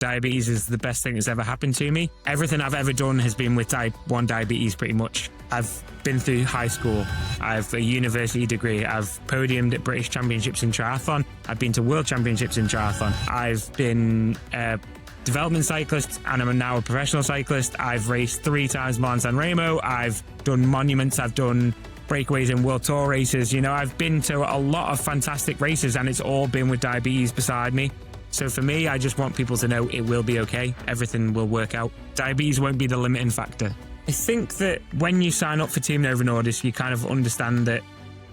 Diabetes is the best thing that's ever happened to me. Everything I've ever done has been with type 1 diabetes pretty much. I've been through high school. I've a university degree. I've podiumed at British Championships in triathlon. I've been to World Championships in triathlon. I've been a development cyclist and I'm now a professional cyclist. I've raced 3 times Milan San Remo. I've done monuments. I've done breakaways in World Tour races. You know, I've been to a lot of fantastic races and it's all been with diabetes beside me. So for me, I just want people to know it will be okay. Everything will work out. Diabetes won't be the limiting factor. I think that when you sign up for Team Novo Nordisk, you kind of understand that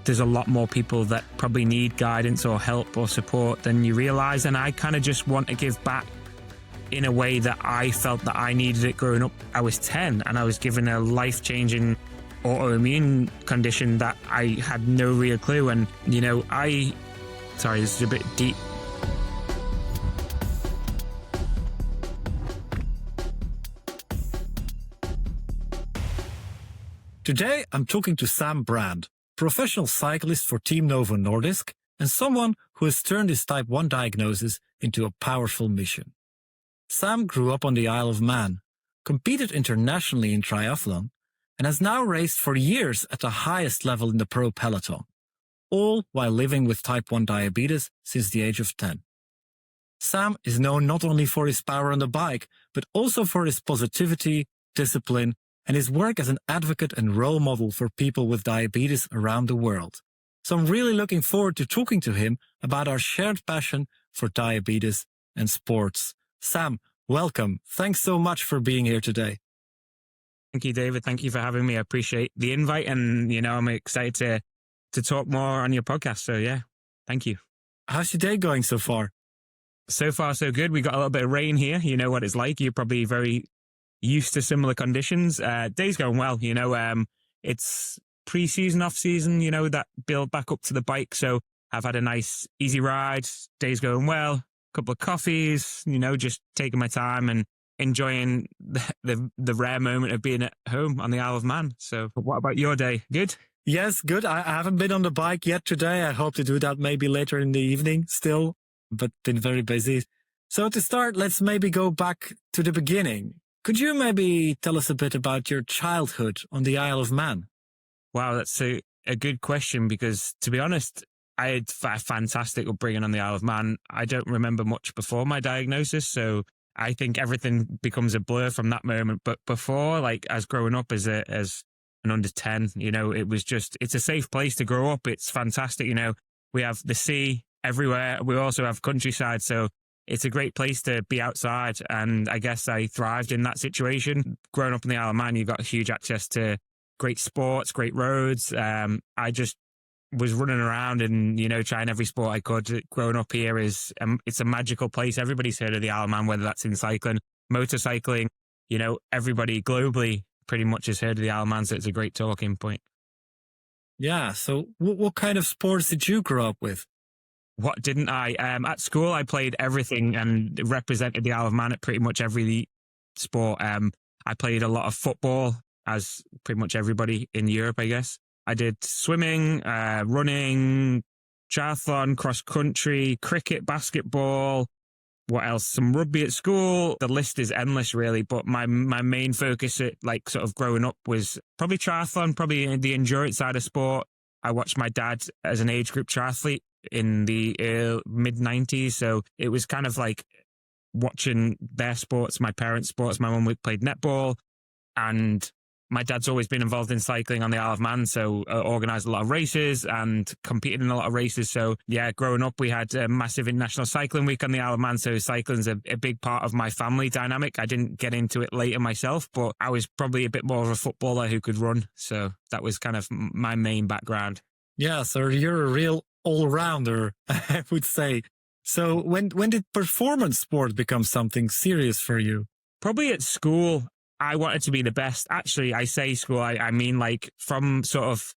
there's a lot more people that probably need guidance or help or support than you realise. And I kind of just want to give back in a way that I felt that I needed it growing up. I was 10 and I was given a life-changing autoimmune condition that I had no real clue. And, you know, sorry, this is a bit deep. Today, I'm talking to Sam Brand, professional cyclist for Team Novo Nordisk and someone who has turned his type 1 diagnosis into a powerful mission. Sam grew up on the Isle of Man, competed internationally in triathlon, and has now raced for years at the highest level in the pro peloton, all while living with type 1 diabetes since the age of 10. Sam is known not only for his power on the bike, but also for his positivity, discipline, and his work as an advocate and role model for people with diabetes around the world. So I'm really looking forward to talking to him about our shared passion for diabetes and sports. Sam, welcome. Thanks so much for being here today. Thank you, David. Thank you for having me. I appreciate the invite and, you know, I'm excited to talk more on your podcast. So yeah, thank you. How's your day going so far? So far, so good. We got a little bit of rain here. You know what it's like. You're probably very used to similar conditions. Day's going well, you know, it's pre-season, off-season, you know, that build back up to the bike. So I've had a nice, easy ride. Day's going well. A couple of coffees, you know, just taking my time and enjoying the rare moment of being at home on the Isle of Man. So what about your day? Good? Yes, good. I haven't been on the bike yet today. I hope to do that maybe later in the evening still, but been very busy. So to start, let's maybe go back to the beginning. Could you maybe tell us a bit about your childhood on the Isle of Man? Wow, that's a good question because, to be honest, I had a fantastic upbringing on the Isle of Man. I don't remember much before my diagnosis, so I think everything becomes a blur from that moment. But before, like as growing up as an under 10, you know, it's a safe place to grow up. It's fantastic. You know, we have the sea everywhere. We also have countryside, so it's a great place to be outside, and I guess I thrived in that situation. Growing up in the Isle of Man, you've got huge access to great sports, great roads. I just was running around and, you know, trying every sport I could. Growing up here it's a magical place. Everybody's heard of the Isle of Man, whether that's in cycling, motorcycling, you know, everybody globally pretty much has heard of the Isle of Man, so it's a great talking point. Yeah, so what kind of sports did you grow up with? What didn't I? At school, I played everything and represented the Isle of Man at pretty much every sport. I played a lot of football, as pretty much everybody in Europe, I guess. I did swimming, running, triathlon, cross country, cricket, basketball. What else? Some rugby at school. The list is endless, really. But my main focus at like sort of growing up was probably triathlon, probably the endurance side of sport. I watched my dad as an age group triathlete in the mid-90s. So it was kind of like watching their sports, my parents' sports. My mum played netball, and my dad's always been involved in cycling on the Isle of Man, so organised a lot of races and competed in a lot of races. So yeah, growing up, we had a massive international cycling week on the Isle of Man, so cycling's a big part of my family dynamic. I didn't get into it later myself, but I was probably a bit more of a footballer who could run, so that was kind of my main background. Yeah, so you're a real all-rounder, I would say. So when did performance sport become something serious for you? Probably at school. I wanted to be the best. Actually, I say school, I mean like from sort of,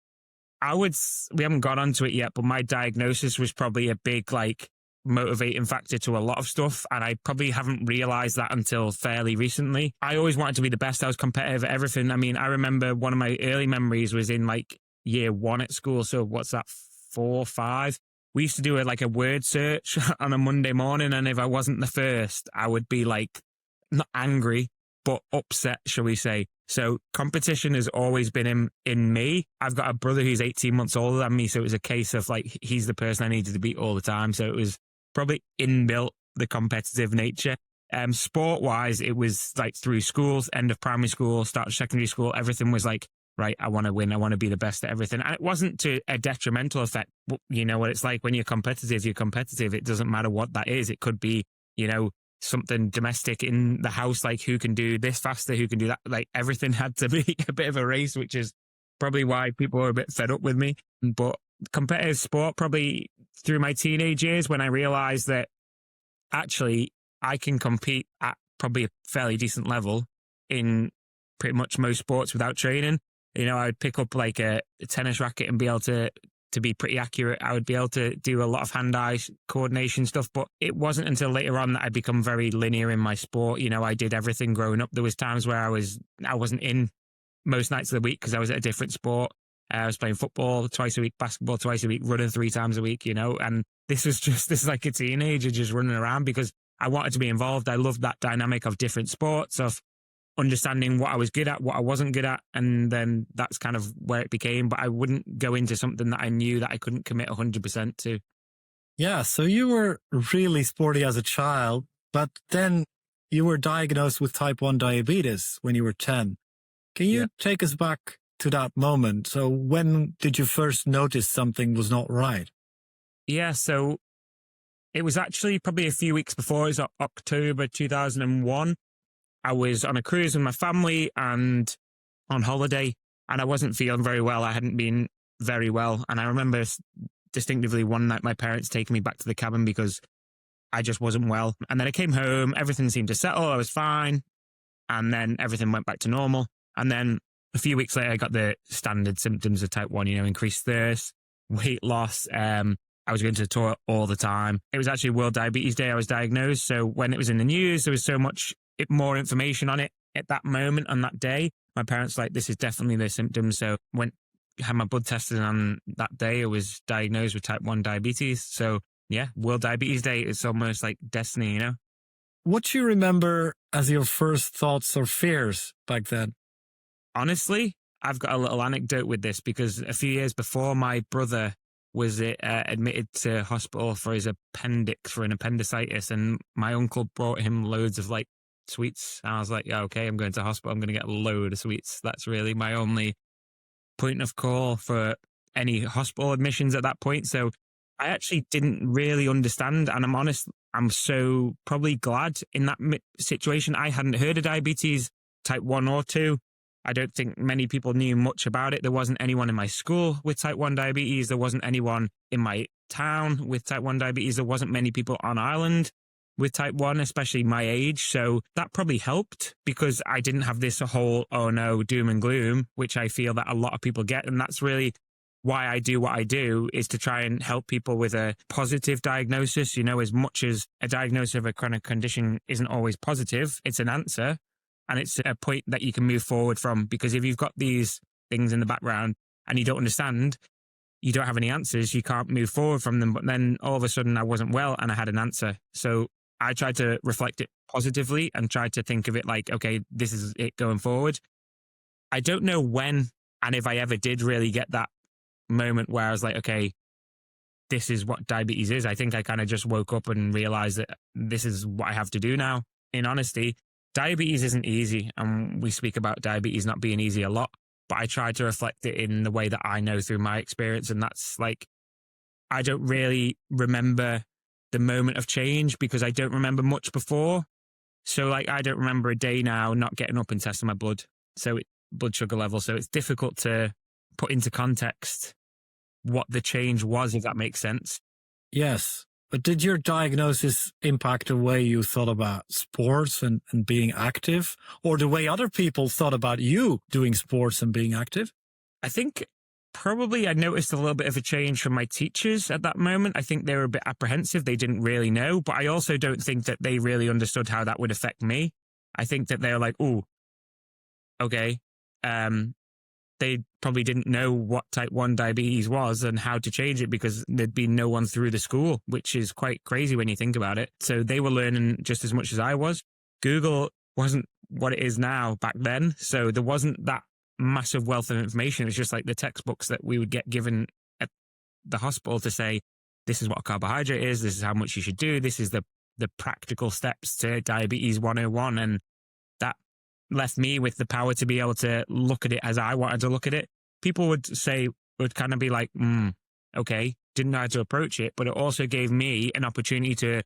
we haven't got onto it yet, but my diagnosis was probably a big like motivating factor to a lot of stuff. And I probably haven't realized that until fairly recently. I always wanted to be the best. I was competitive at everything. I mean, I remember one of my early memories was in like year 1 at school. So what's that, 4, 5? we used to do like a word search on a Monday morning. And if I wasn't the first, I would be like, not angry, but upset, shall we say. So competition has always been in me. I've got a brother who's 18 months older than me. So it was a case of like, he's the person I needed to beat all the time. So it was probably inbuilt, the competitive nature. Sport wise, it was like through schools, end of primary school, start of secondary school, everything was like, right, I want to win. I want to be the best at everything. And it wasn't to a detrimental effect. You know what it's like when you're competitive, you're competitive. It doesn't matter what that is. It could be, you know, something domestic in the house, like who can do this faster, who can do that. Like everything had to be a bit of a race, which is probably why people were a bit fed up with me. But competitive sport, probably through my teenage years, when I realized that actually I can compete at probably a fairly decent level in pretty much most sports without training. You know, I would pick up like a tennis racket and be able to be pretty accurate. I would be able to do a lot of hand-eye coordination stuff, but it wasn't until later on that I become very linear in my sport. You know, I did everything growing up. There was times where I wasn't in most nights of the week because I was at a different sport. I was playing football twice a week, basketball twice a week, running 3 times a week, you know, and this is like a teenager just running around because I wanted to be involved. I loved that dynamic of different sports, of understanding what I was good at, what I wasn't good at. And then that's kind of where it became. But I wouldn't go into something that I knew that I couldn't commit 100% to. Yeah, so you were really sporty as a child, but then you were diagnosed with type 1 diabetes when you were 10. Can you take us back to that moment? So when did you first notice something was not right? Yeah, so it was actually probably a few weeks before. It was October 2001. I was on a cruise with my family and on holiday, and I wasn't feeling very well. I hadn't been very well. And I remember distinctively one night my parents taking me back to the cabin because I just wasn't well. And then I came home, everything seemed to settle, I was fine. And then everything went back to normal. And then a few weeks later, I got the standard symptoms of type 1, you know, increased thirst, weight loss. I was going to the toilet all the time. It was actually World Diabetes Day I was diagnosed. So when it was in the news, there was so much more information on it at that moment, on that day. My parents were like, this is definitely the symptoms. So had my blood tested on that day, I was diagnosed with type 1 diabetes. So yeah, World Diabetes Day is almost like destiny, you know? What do you remember as your first thoughts or fears back then? Honestly, I've got a little anecdote with this because a few years before, my brother was admitted to hospital for his appendix, for an appendicitis, and my uncle brought him loads of like sweets. And I was like, yeah, okay, I'm going to hospital. I'm going to get a load of sweets. That's really my only point of call for any hospital admissions at that point. So I actually didn't really understand. And I'm honest, I'm so probably glad in that situation. I hadn't heard of diabetes, type 1 or 2. I don't think many people knew much about it. There wasn't anyone in my school with type 1 diabetes. There wasn't anyone in my town with type 1 diabetes. There wasn't many people on Ireland with type 1, especially my age. So that probably helped because I didn't have this whole, oh no, doom and gloom, which I feel that a lot of people get. And that's really why I do what I do, is to try and help people with a positive diagnosis. You know, as much as a diagnosis of a chronic condition isn't always positive, it's an answer. And it's a point that you can move forward from, because if you've got these things in the background and you don't understand, you don't have any answers, you can't move forward from them. But then all of a sudden I wasn't well and I had an answer. So I tried to reflect it positively and tried to think of it like, okay, this is it going forward. I don't know when and if I ever did really get that moment where I was like, okay, this is what diabetes is. I think I kind of just woke up and realized that this is what I have to do now. In honesty, diabetes isn't easy, and we speak about diabetes not being easy a lot, but I try to reflect it in the way that I know through my experience. And that's like, I don't really remember the moment of change because I don't remember much before. So like, I don't remember a day now not getting up and testing my blood sugar level. So it's difficult to put into context what the change was, if that makes sense. Yes. But did your diagnosis impact the way you thought about sports and being active, or the way other people thought about you doing sports and being active? I think probably I noticed a little bit of a change from my teachers at that moment. I think they were a bit apprehensive. They didn't really know, but I also don't think that they really understood how that would affect me. I think that they were like, oh, okay. they probably didn't know what type 1 diabetes was and how to change it because there'd been no one through the school, which is quite crazy when you think about it. So they were learning just as much as I was. Google wasn't what it is now back then. So there wasn't that massive wealth of information. It was just like the textbooks that we would get given at the hospital to say, this is what a carbohydrate is, this is how much you should do, this is the practical steps to diabetes 101. And that left me with the power to be able to look at it as I wanted to look at it. People would kind of be like, okay, didn't know how to approach it. But it also gave me an opportunity to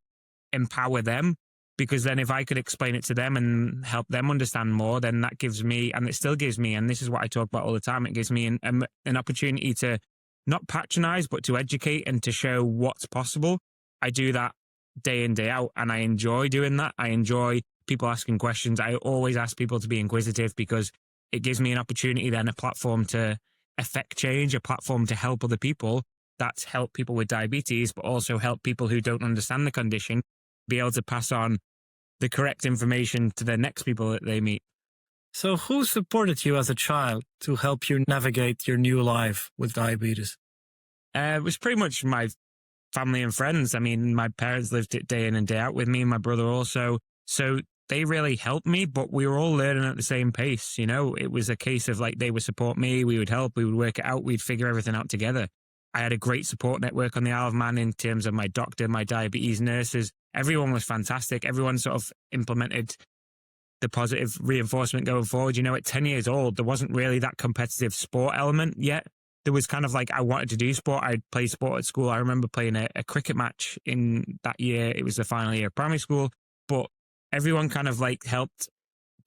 empower them, because then if I could explain it to them and help them understand more, then that gives me, and it still gives me, and this is what I talk about all the time, it gives me an opportunity to not patronize, but to educate and to show what's possible. I do that day in, day out, and I enjoy doing that. I enjoy people asking questions. I always ask people to be inquisitive because it gives me an opportunity, then a platform to affect change, a platform to help other people. That's help people with diabetes, but also help people who don't understand the condition be able to pass on the correct information to the next people that they meet. So who supported you as a child to help you navigate your new life with diabetes? It was pretty much my family and friends. I mean, my parents lived it day in and day out with me, and my brother also. So they really helped me, but we were all learning at the same pace. You know, it was a case of like, they would support me, we would help, we would work it out, we'd figure everything out together. I had a great support network on the Isle of Man in terms of my doctor, my diabetes nurses. Everyone was fantastic. Everyone sort of implemented the positive reinforcement going forward. You know, at 10 years old, there wasn't really that competitive sport element yet. There was kind of like, I wanted to do sport. I'd play sport at school. I remember playing a cricket match in that year. It was the final year of primary school, but everyone kind of like helped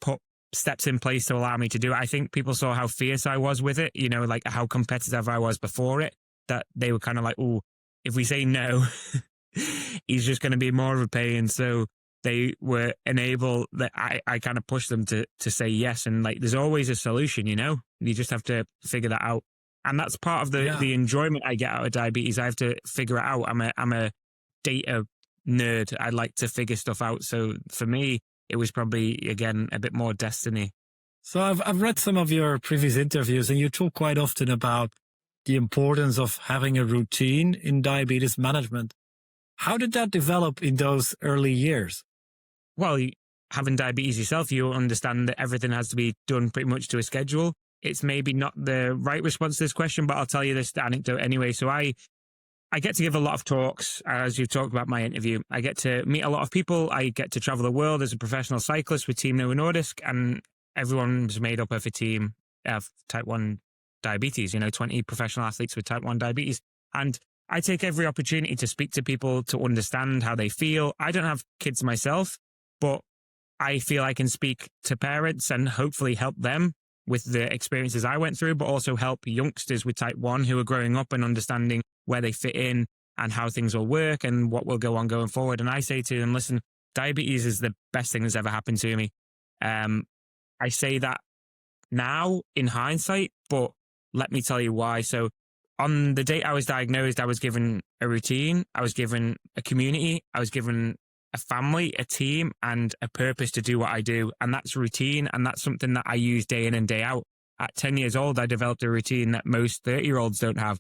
put steps in place to allow me to do it. I think people saw how fierce I was with it, you know, like how competitive I was before it, that they were kind of like, oh, if we say no, he's just going to be more of a pain. So they were enabled that I kind of pushed them to say yes. And like, there's always a solution, you know, you just have to figure that out. And that's part of the enjoyment I get out of diabetes. I have to figure it out. I'm a data nerd. I like to figure stuff out. So for me, it was probably, again, a bit more destiny. So I've read some of your previous interviews, and you talk quite often about the importance of having a routine in diabetes management. How did that develop in those early years? Well, having diabetes yourself, you understand that everything has to be done pretty much to a schedule. It's maybe not the right response to this question, but I'll tell you this anecdote anyway. So I get to give a lot of talks, as you've talked about my interview. I get to meet a lot of people. I get to travel the world as a professional cyclist with Team Novo Nordisk, and everyone's made up of a team of type 1 diabetes, you know, 20 professional athletes with type 1 diabetes. And I take every opportunity to speak to people to understand how they feel. I don't have kids myself, but I feel I can speak to parents and hopefully help them with the experiences I went through, but also help youngsters with type 1 who are growing up and understanding where they fit in and how things will work and what will go on going forward. And I say to them, listen, diabetes is the best thing that's ever happened to me. I say that now in hindsight, but let me tell you why. So on the date I was diagnosed, I was given a routine, I was given a community, I was given a family, a team, and a purpose to do what I do. And that's routine. And that's something that I use day in and day out. At 10 years old, I developed a routine that most 30-year-olds don't have.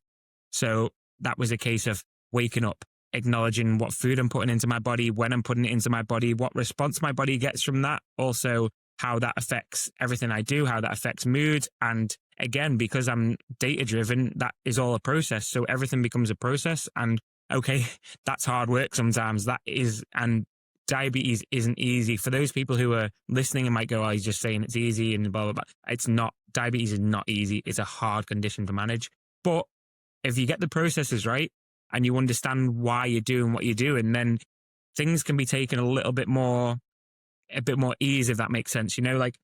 So that was a case of waking up, acknowledging what food I'm putting into my body, when I'm putting it into my body, what response my body gets from that. Also, how that affects everything I do, how that affects mood. And again, because I'm data driven, that is all a process. So everything becomes a process. And okay, that's hard work sometimes. That is, and diabetes isn't easy. For those people who are listening and might go, oh, he's just saying it's easy and blah, blah, blah. It's not. Diabetes is not easy. It's a hard condition to manage. But if you get the processes right and you understand why you're doing what you do, and then things can be taken a bit more ease, if that makes sense. You know, like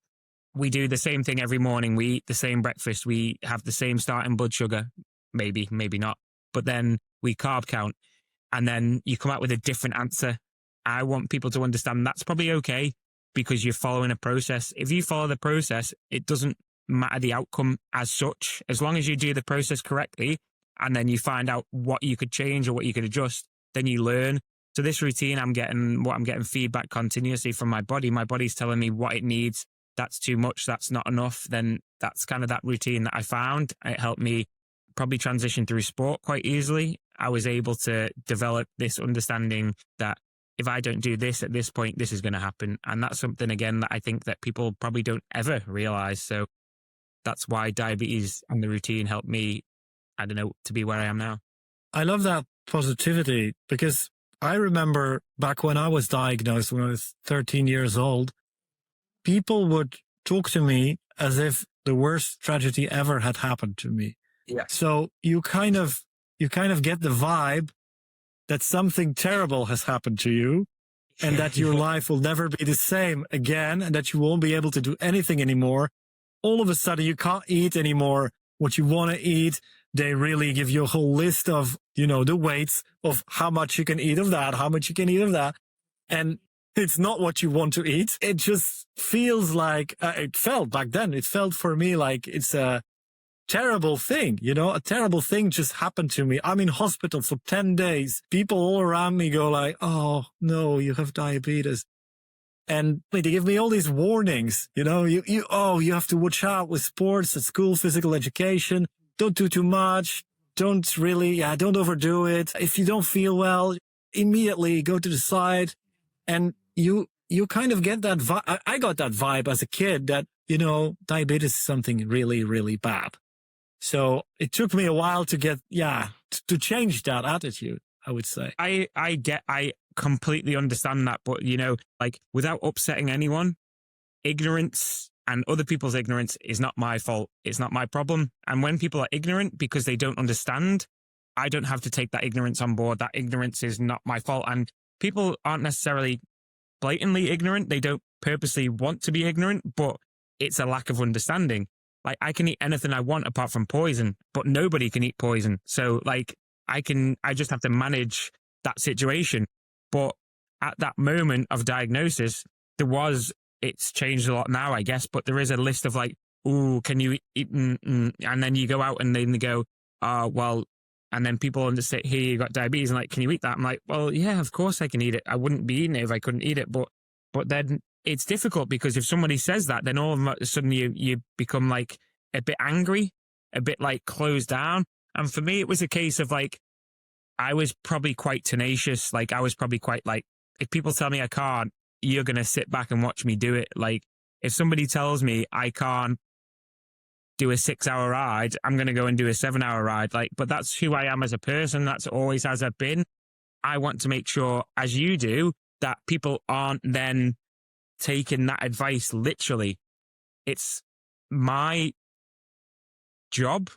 we do the same thing every morning. We eat the same breakfast. We have the same starting blood sugar. Maybe not. But then we carb count, and then you come out with a different answer. I want people to understand that's probably okay because you're following a process. If you follow the process, it doesn't matter the outcome as such. As long as you do the process correctly, and then you find out what you could change or what you could adjust, then you learn. So this routine, I'm getting feedback continuously from my body. My body's telling me what it needs that's too much, that's not enough, then that's kind of that routine that I found. It helped me probably transition through sport quite easily. I was able to develop this understanding that if I don't do this at this point, this is going to happen. And that's something, again, that I think that people probably don't ever realize. So that's why diabetes and the routine helped me, I don't know, to be where I am now. I love that positivity, because I remember back when I was diagnosed, when I was 13 years old, people would talk to me as if the worst tragedy ever had happened to me. Yeah. So you kind of get the vibe that something terrible has happened to you, and that your life will never be the same again, and that you won't be able to do anything anymore. All of a sudden, you can't eat anymore what you want to eat. They really give you a whole list of, the weights of how much you can eat of that, how much you can eat of that. And it's not what you want to eat. It just feels like, it felt back then, it felt for me like it's a terrible thing, a terrible thing just happened to me. I'm in hospital for 10 days. People all around me go like, oh no, you have diabetes. And they give me all these warnings, you have to watch out with sports at school, physical education. Don't do too much. Don't overdo it. If you don't feel well, immediately go to the side. And you kind of get that vibe. I got that vibe as a kid that, diabetes is something really, really bad. So it took me a while to to change that attitude, I would say. I completely understand that. But, without upsetting anyone, ignorance and other people's ignorance is not my fault. It's not my problem. And when people are ignorant because they don't understand, I don't have to take that ignorance on board. That ignorance is not my fault. And people aren't necessarily blatantly ignorant. They don't purposely want to be ignorant, but it's a lack of understanding. Like, I can eat anything I want apart from poison, but nobody can eat poison. So I just have to manage that situation. But at that moment of diagnosis, it's changed a lot now, I guess, but there is a list of ooh, can you eat? And then you go out and then they go, well, and then people just say, here, you got diabetes. And can you eat that? I'm like, well, yeah, of course I can eat it. I wouldn't be eating it if I couldn't eat it. But then it's difficult, because if somebody says that, then all of a sudden you become a bit angry, a bit closed down. And for me, it was a case of I was probably quite tenacious. I was probably quite if people tell me I can't, you're going to sit back and watch me do it. If somebody tells me I can't do a 6-hour ride, I'm going to go and do a 7-hour ride. But that's who I am as a person. That's always as I've been. I want to make sure, as you do, that people aren't then taking that advice literally. It's my job,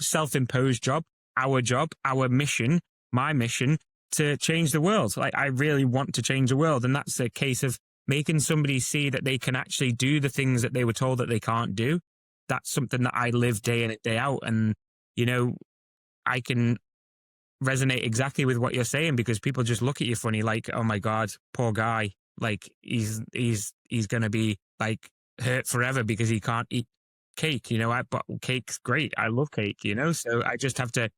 self-imposed job, our mission, my mission to change the world. I really want to change the world. And that's a case of making somebody see that they can actually do the things that they were told that they can't do. That's something that I live day in and day out. And, I can resonate exactly with what you're saying, because people just look at you funny, oh my God, poor guy. He's going to be hurt forever because he can't eat cake, but cake's great. I love cake, so I just have to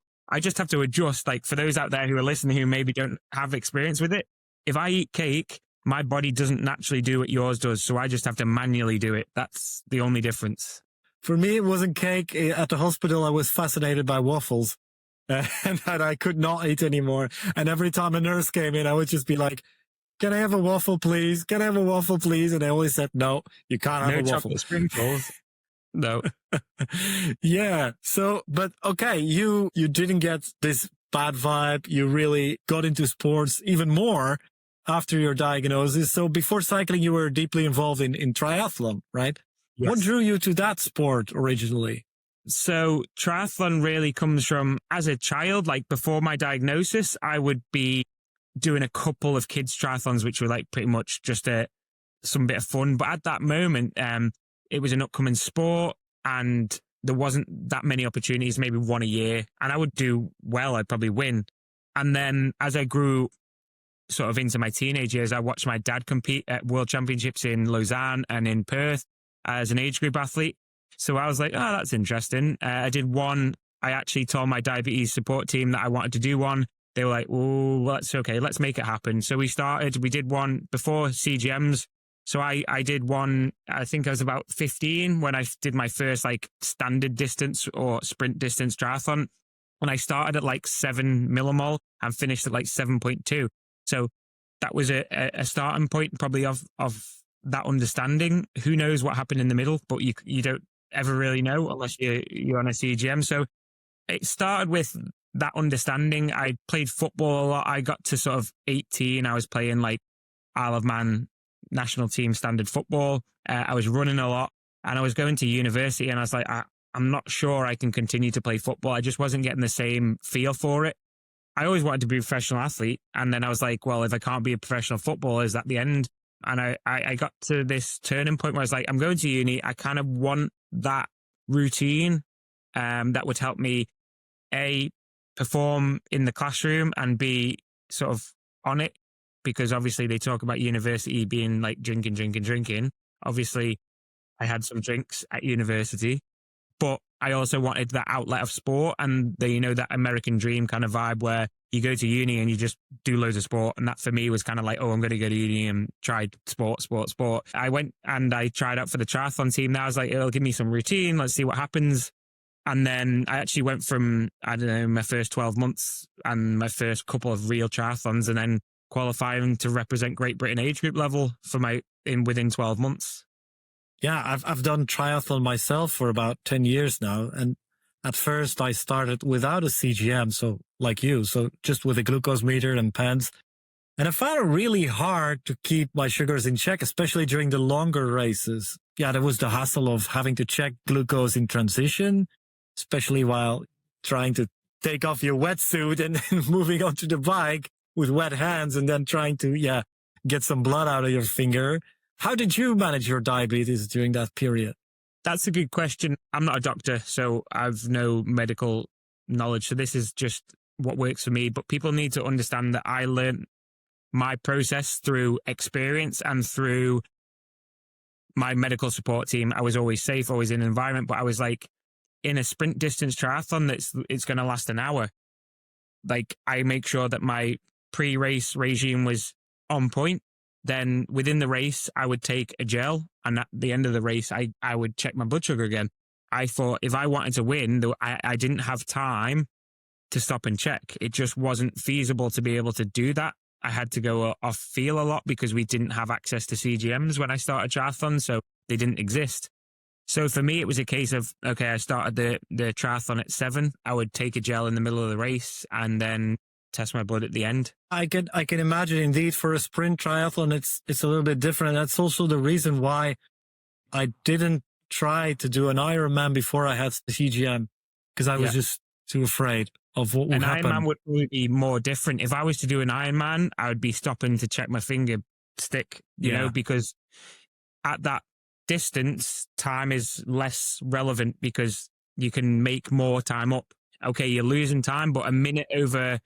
adjust. For those out there who are listening who maybe don't have experience with it, if I eat cake, my body doesn't naturally do what yours does. So I just have to manually do it. That's the only difference. For me, it wasn't cake. At the hospital, I was fascinated by waffles and that I could not eat anymore. And every time a nurse came in, I would just be like, can I have a waffle, please? Can I have a waffle, please? And they always said, no, you can't have a waffle. No chocolate sprinkles. No. Yeah. So, but okay, you didn't get this bad vibe. You really got into sports even more after your diagnosis. So before cycling, you were deeply involved in triathlon, right? Yes. What drew you to that sport originally? So triathlon really comes from, as a child, before my diagnosis, I would be doing a couple of kids triathlons, which were pretty much just some bit of fun. But at that moment, it was an upcoming sport and there wasn't that many opportunities, maybe one a year. And I would do well, I'd probably win. And then as I grew sort of into my teenage years, I watched my dad compete at world championships in Lausanne and in Perth as an age group athlete. So I was like, oh, that's interesting. I did one. I actually told my diabetes support team that I wanted to do one. They were like, oh, well, that's okay. Let's make it happen. So we did one before CGMs. So I did one, I think I was about 15 when I did my first like standard distance or sprint distance triathlon. And I started at like 7 millimole and finished at like 7.2. So that was a starting point probably of that understanding. Who knows what happened in the middle, but you don't ever really know unless you're on a CGM. So it started with that understanding. I played football a lot. I got to sort of 18. I was playing like Isle of Man national team standard football. I was running a lot, and I was going to university, and I was like, I'm not sure I can continue to play football. I just wasn't getting the same feel for it. I always wanted to be a professional athlete. And then I was like, well, if I can't be a professional footballer, is that the end? And I got to this turning point where I was like, I'm going to uni. I kind of want that routine that would help me, A, perform in the classroom, and B, sort of on it. Because obviously they talk about university being like drinking. Obviously, I had some drinks at university, but I also wanted that outlet of sport and that American dream kind of vibe where you go to uni and you just do loads of sport. And that for me was kind of like, oh, I'm going to go to uni and try sport. I went and I tried out for the triathlon team. Now I was like, it'll give me some routine. Let's see what happens. And then I actually went from, I don't know, my first 12 months and my first couple of real triathlons, and then qualifying to represent Great Britain age group level for within 12 months. Yeah, I've done triathlon myself for about 10 years now. And at first I started without a CGM. So like you, so just with a glucose meter and pens. And I found it really hard to keep my sugars in check, especially during the longer races. Yeah, there was the hassle of having to check glucose in transition, especially while trying to take off your wetsuit and moving onto the bike with wet hands and then trying to, get some blood out of your finger. How did you manage your diabetes during that period? That's a good question. I'm not a doctor, so I've no medical knowledge. So this is just what works for me. But people need to understand that I learned my process through experience and through my medical support team. I was always safe, always in an environment, but I was like in a sprint distance triathlon it's going to last an hour. Like I make sure that my pre-race regime was on point. Then within the race, I would take a gel, and at the end of the race, I would check my blood sugar again. I thought if I wanted to win, I didn't have time to stop and check. It just wasn't feasible to be able to do that. I had to go off feel a lot because we didn't have access to CGMs when I started triathlon, so they didn't exist. So for me, it was a case of, okay, I started the triathlon at 7. I would take a gel in the middle of the race and then test my blood at the end. I can imagine indeed for a sprint triathlon, it's a little bit different. That's also the reason why I didn't try to do an Ironman before I had the CGM, because I was just too afraid of what would happen. An Ironman would probably be more different. If I was to do an Ironman, I would be stopping to check my finger stick, you know, because at that distance, time is less relevant because you can make more time up. Okay, you're losing time, but a minute over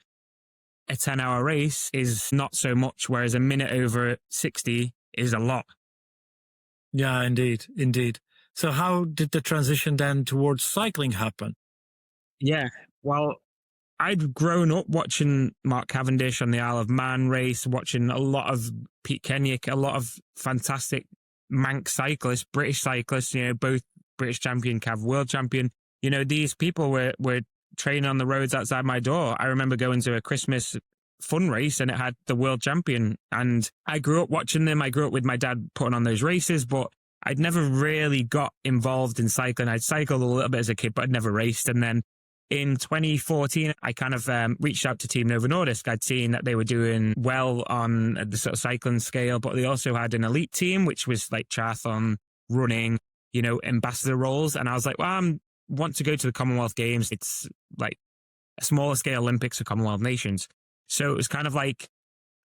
a 10-hour race is not so much, whereas a minute over 60 is a lot. Yeah, indeed. So how did the transition then towards cycling happen? Yeah, well, I'd grown up watching Mark Cavendish on the Isle of Man race, watching a lot of Pete Kenyick, a lot of fantastic Manx cyclists, British cyclists, both British champion, Cav world champion. These people were training on the roads outside my door. I remember going to a Christmas fun race and it had the world champion, and I grew up watching them. I grew up with my dad putting on those races, but I'd never really got involved in cycling. I'd cycled a little bit as a kid, but I'd never raced. And then in 2014, I kind of reached out to Team Novo Nordisk. I'd seen that they were doing well on the sort of cycling scale, but they also had an elite team, which was like triathlon, running, ambassador roles. And I was like, well, I want to go to the Commonwealth Games. It's like a smaller scale Olympics or Commonwealth nations. So it was kind of like,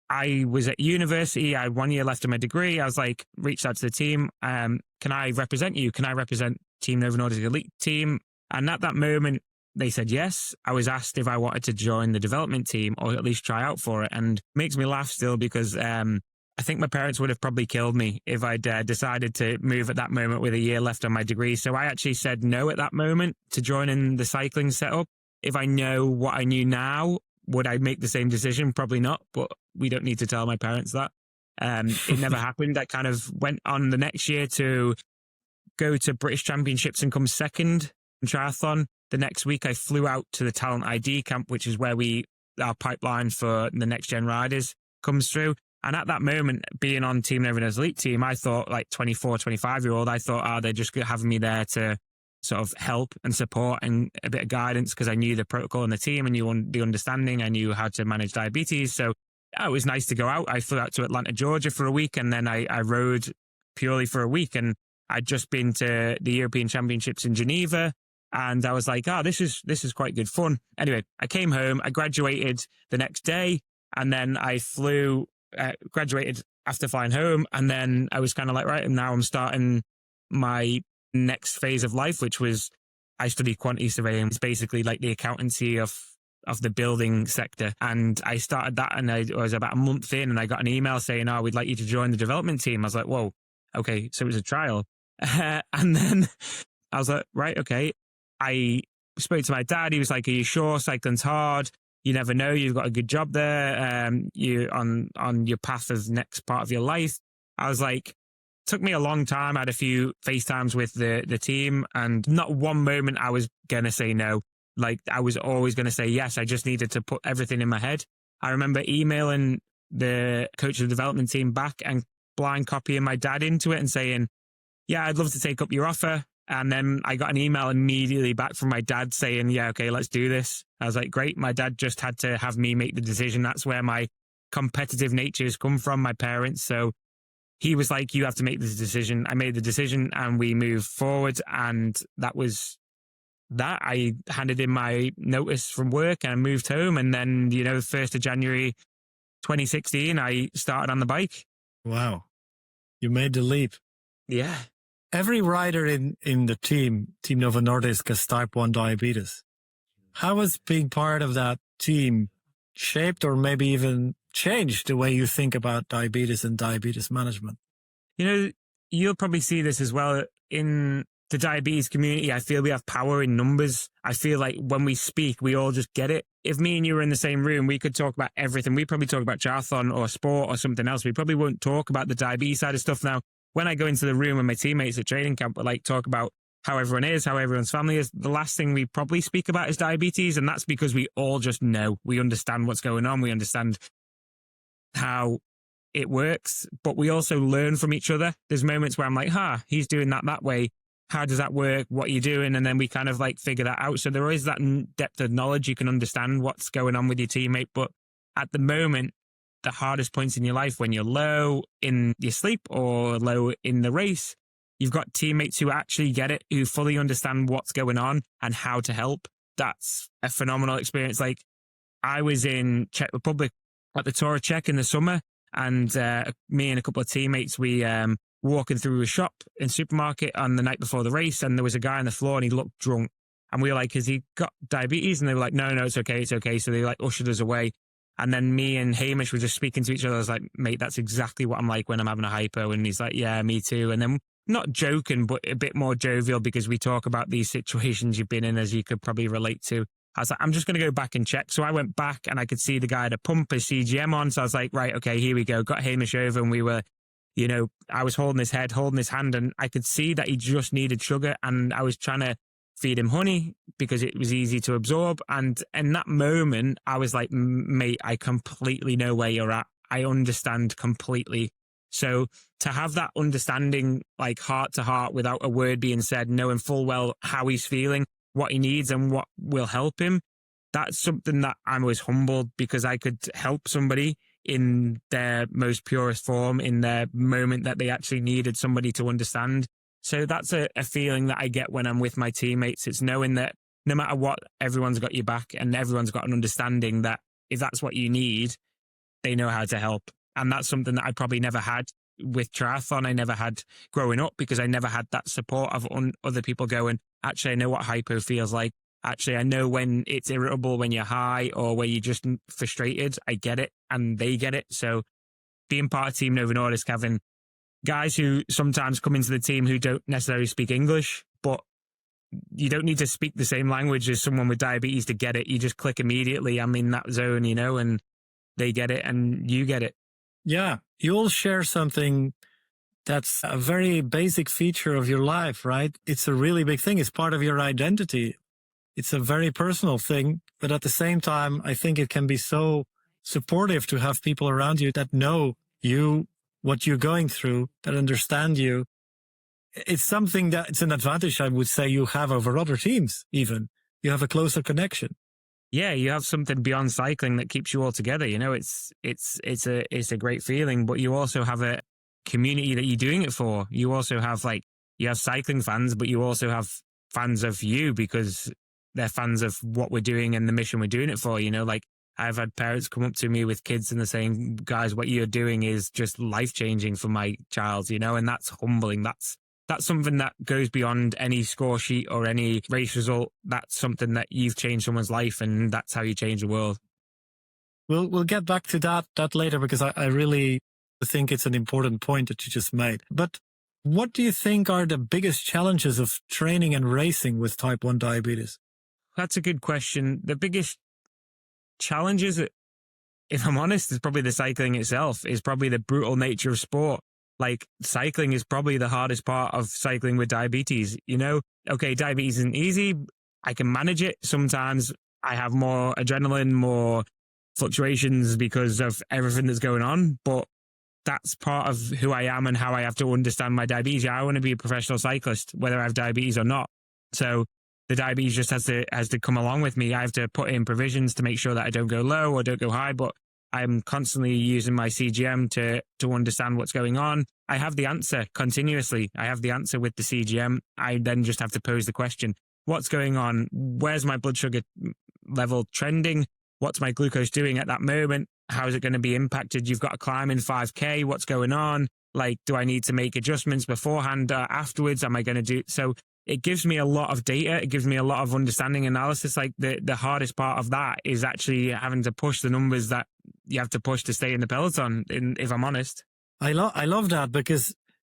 I was at university. I had 1 year left of my degree. I was like, reached out to the team. Can I represent you? Can I represent Team Novo Nordisk elite team? And at that moment, they said yes. I was asked if I wanted to join the development team or at least try out for it. And it makes me laugh still because I think my parents would have probably killed me if I'd decided to move at that moment with a year left on my degree. So I actually said no at that moment to joining the cycling setup. If I know what I knew now, would I make the same decision? Probably not, but we don't need to tell my parents that. It never happened. I kind of went on the next year to go to British Championships and come second in triathlon. The next week I flew out to the Talent ID camp, which is where our pipeline for the next gen riders comes through. And at that moment, being on Team Novo Nordisk Elite Team, I thought, like 24, 25-year-old, I thought, they're just having me there to sort of help and support and a bit of guidance, because I knew the protocol and the team and knew the understanding. I knew how to manage diabetes. So it was nice to go out. I flew out to Atlanta, Georgia for a week, and then I rode purely for a week. And I'd just been to the European Championships in Geneva, and I was like, this is quite good fun. Anyway, I came home, I graduated the next day, and then I graduated after flying home. And then I was kind of like, right, and now I'm starting my next phase of life, which was I studied quantity surveying. It's basically like the accountancy of the building sector. And I started that, and I was about a month in, and I got an email saying, we'd like you to join the development team. I was like, whoa, okay. So it was a trial. And then I was like, right, okay. I spoke to my dad. He was like, are you sure? Cycling's hard. You never know. You've got a good job there. You're on your path as the next part of your life. I was like, took me a long time. I had a few FaceTimes with the team, and not one moment I was going to say no. Like, I was always going to say yes. I just needed to put everything in my head. I remember emailing the coach of the development team back and blind copying my dad into it and saying, yeah, I'd love to take up your offer. And then I got an email immediately back from my dad saying, yeah, okay, let's do this. I was like, great. My dad just had to have me make the decision. That's where my competitive nature has come from, my parents. So he was like, you have to make this decision. I made the decision, and we moved forward. And that was that. I handed in my notice from work and I moved home. And then, 1st of January 2016, I started on the bike. Wow. You made the leap. Yeah. Every rider in the Team Novo Nordisk has type 1 diabetes. How has being part of that team shaped or maybe even changed the way you think about diabetes and diabetes management? You'll probably see this as well in the diabetes community. I feel we have power in numbers. I feel like when we speak, we all just get it. If me and you were in the same room, we could talk about everything. We probably talk about triathlon or sport or something else. We probably won't talk about the diabetes side of stuff now. When I go into the room and my teammates at training camp will talk about how everyone is, how everyone's family is, the last thing we probably speak about is diabetes. And that's because we all just know. We understand what's going on. We understand how it works, but we also learn from each other. There's moments where I'm like, he's doing that way. How does that work? What are you doing? And then we kind of figure that out. So there is that depth of knowledge. You can understand what's going on with your teammate. But at the moment, the hardest points in your life, when you're low in your sleep or low in the race, you've got teammates who actually get it, who fully understand what's going on and how to help. That's a phenomenal experience. I was in Czech Republic at the Tour of Czech in the summer, and me and a couple of teammates, we walking through a shop in supermarket on the night before the race, and there was a guy on the floor and he looked drunk. And we were like, has he got diabetes? And they were like, no, it's okay. So they ushered us away. And then me and Hamish were just speaking to each other. I was like, mate, that's exactly what I'm like when I'm having a hypo. And he's like, yeah, me too. And then not joking, but a bit more jovial, because we talk about these situations you've been in, as you could probably relate to. I was like, I'm just going to go back and check. So I went back and I could see the guy at a pump, his CGM on. So I was like, right, okay, here we go. Got Hamish over, and we were, I was holding his head, holding his hand, and I could see that he just needed sugar. And I was trying to feed him honey because it was easy to absorb. And in that moment, I was like, mate, I completely know where you're at. I understand completely. So to have that understanding, heart to heart, without a word being said, knowing full well how he's feeling, what he needs and what will help him, that's something that I was humbled, because I could help somebody in their most purest form, in their moment that they actually needed somebody to understand. So that's a feeling that I get when I'm with my teammates. It's knowing that no matter what, everyone's got your back, and everyone's got an understanding that if that's what you need, they know how to help. And that's something that I probably never had with triathlon. I never had growing up, because I never had that support of other people going, actually, I know what hypo feels like. Actually, I know when it's irritable, when you're high, or when you're just frustrated. I get it, and they get it. So being part of Team Novo Nordisk, having guys who sometimes come into the team who don't necessarily speak English, but you don't need to speak the same language as someone with diabetes to get it. You just click immediately. I'm in that zone, and they get it and you get it. Yeah. you all share something that's a very basic feature of your life, right? It's a really big thing. It's part of your identity. It's a very personal thing, but at the same time, I think it can be so supportive to have people around you that know you, what you're going through, that understand you. It's something that it's an advantage, I would say, you have over other teams, even. You have a closer connection. Yeah, you have something beyond cycling that keeps you all together. You know, it's a great feeling, but you also have a community that you're doing it for. You also have you have cycling fans, but you also have fans of you because they're fans of what we're doing and the mission we're doing it for. You know, like I've had parents come up to me with kids and they're saying, guys, what you're doing is just life changing for my child, you know, and that's humbling. That's something that goes beyond any score sheet or any race result. That's something that you've changed someone's life, and that's how you change the world. We'll get back to that later, because I really think it's an important point that you just made. But what do you think are the biggest challenges of training and racing with type 1 diabetes? That's a good question. The biggest challenges, if I'm honest, is probably the cycling itself, is probably the brutal nature of sport. Like, cycling is probably the hardest part of cycling with diabetes. You know, okay, diabetes isn't easy. I can manage it. Sometimes I have more adrenaline, more fluctuations because of everything that's going on. But that's part of who I am and how I have to understand my diabetes. I want to be a professional cyclist, whether I have diabetes or not. So the diabetes just has to come along with me. I have to put in provisions to make sure that I don't go low or don't go high, but I'm constantly using my CGM to understand what's going on. I have the answer continuously. I have the answer with the CGM. I then just have to pose the question, what's going on? Where's my blood sugar level trending? What's my glucose doing at that moment? How is it going to be impacted? You've got to climb in 5K. What's going on? Like, do I need to make adjustments beforehand, afterwards? Am I going to do? So it gives me a lot of data. It gives me a lot of understanding analysis. Like the hardest part of that is actually having to push the numbers that you have to push to stay in the peloton, if I'm honest. I love that, because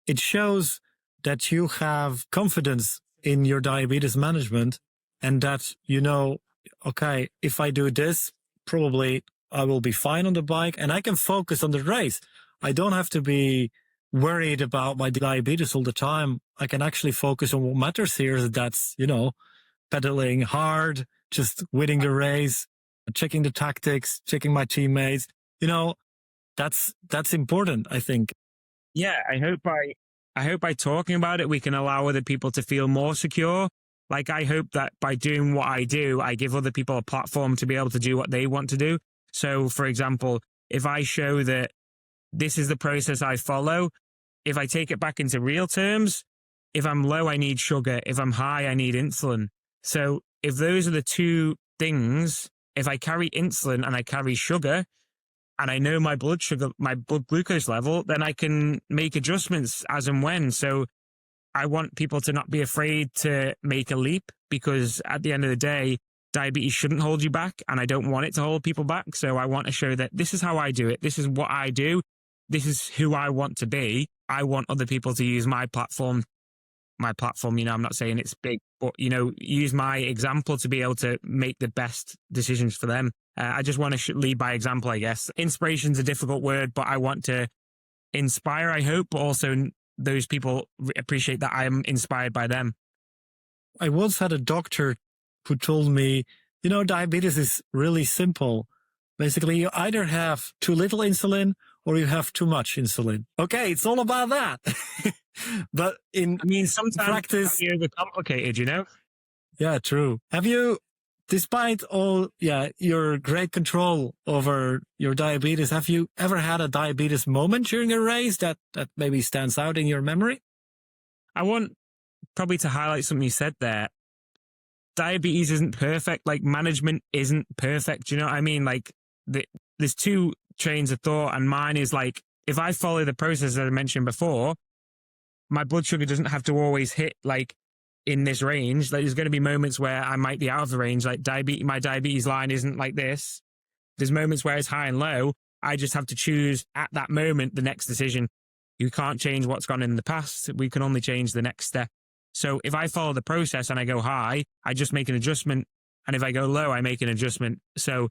it shows that you have confidence in your diabetes management, and that, you know, okay, if I do this, probably I will be fine on the bike and I can focus on the race. I don't have to be worried about my diabetes all the time. I can actually focus on what matters here. That's, you know, pedaling hard, just winning the race, checking the tactics, checking my teammates. You know, that's important, I think. Yeah, I hope by talking about it, we can allow other people to feel more secure. Like, I hope that by doing what I do, I give other people a platform to be able to do what they want to do. So, for example, if I show that this is the process I follow, if I take it back into real terms, if I'm low, I need sugar. If I'm high, I need insulin. So if those are the two things, if I carry insulin and I carry sugar, and I know my blood glucose level, then I can make adjustments as and when. So I want people to not be afraid to make a leap, because at the end of the day, diabetes shouldn't hold you back, and I don't want it to hold people back. So I want to show that this is how I do it. This is what I do. This is who I want to be. I want other people to use my platform, you know, I'm not saying it's big, but, you know, use my example to be able to make the best decisions for them. I just want to lead by example, I guess. Inspiration's a difficult word, but I want to inspire, I hope, but also those people appreciate that I am inspired by them. I once had a doctor who told me, you know, diabetes is really simple. Basically, you either have too little insulin or you have too much insulin. Okay, it's all about that. But sometimes practice, it's overcomplicated, you know? Yeah, true. Have you, despite all, your great control over your diabetes, have you ever had a diabetes moment during a race that maybe stands out in your memory? I want probably to highlight something you said there. Diabetes isn't perfect. Like, management isn't perfect. You know what I mean? Like, there's two trains of thought, and mine is like, if I follow the process that I mentioned before, my blood sugar doesn't have to always hit like in this range. Like, there's going to be moments where I might be out of the range. Like, my diabetes line isn't like this. There's moments where it's high and low. I just have to choose at that moment the next decision. You can't change what's gone in the past. We can only change the next step. So if I follow the process and I go high, I just make an adjustment. And if I go low, I make an adjustment. So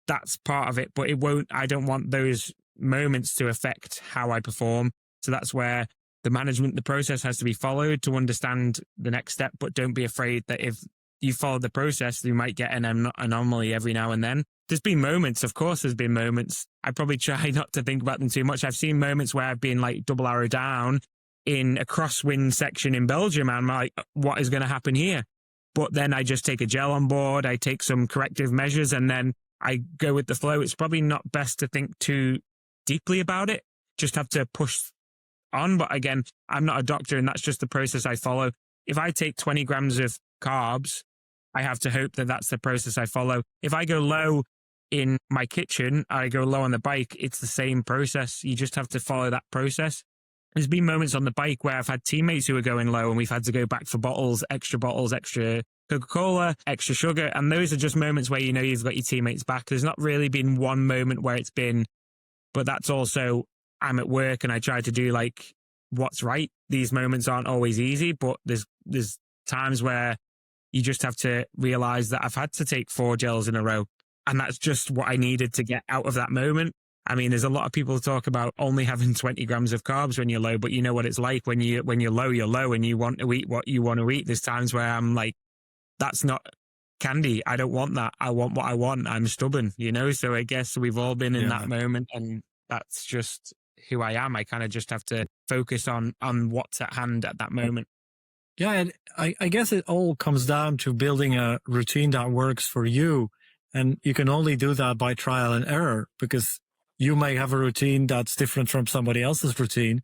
that's part of it, but I don't want those moments to affect how I perform. So that's where the process has to be followed to understand the next step, but don't be afraid that if you follow the process, you might get an anomaly every now and then. There's been moments, of course, there's been moments. I probably try not to think about them too much. I've seen moments where I've been like double arrow down in a crosswind section in Belgium. And I'm like, what is going to happen here? But then I just take a gel on board. I take some corrective measures and then I go with the flow. It's probably not best to think too deeply about it. Just have to push on. But again, I'm not a doctor and that's just the process I follow. If I take 20 grams of carbs, I have to hope that that's the process I follow. If I go low in my kitchen, I go low on the bike, it's the same process. You just have to follow that process. There's been moments on the bike where I've had teammates who are going low and we've had to go back for bottles, extra Coca-Cola, extra sugar. And those are just moments where you know you've got your teammates back. There's not really been one moment where it's been, but that's also, I'm at work and I try to do like what's right. These moments aren't always easy, but there's times where you just have to realize that I've had to take 4 gels in a row. And that's just what I needed to get out of that moment. I mean, there's a lot of people who talk about only having 20 grams of carbs when you're low, but you know what it's like when you're low and you want to eat what you want to eat. There's times where I'm like, that's not candy. I don't want that. I want what I want. I'm stubborn, you know? So I guess we've all been in that moment and that's just who I am. I kind of just have to focus on what's at hand at that moment. Yeah, and I guess it all comes down to building a routine that works for you. And you can only do that by trial and error because you may have a routine that's different from somebody else's routine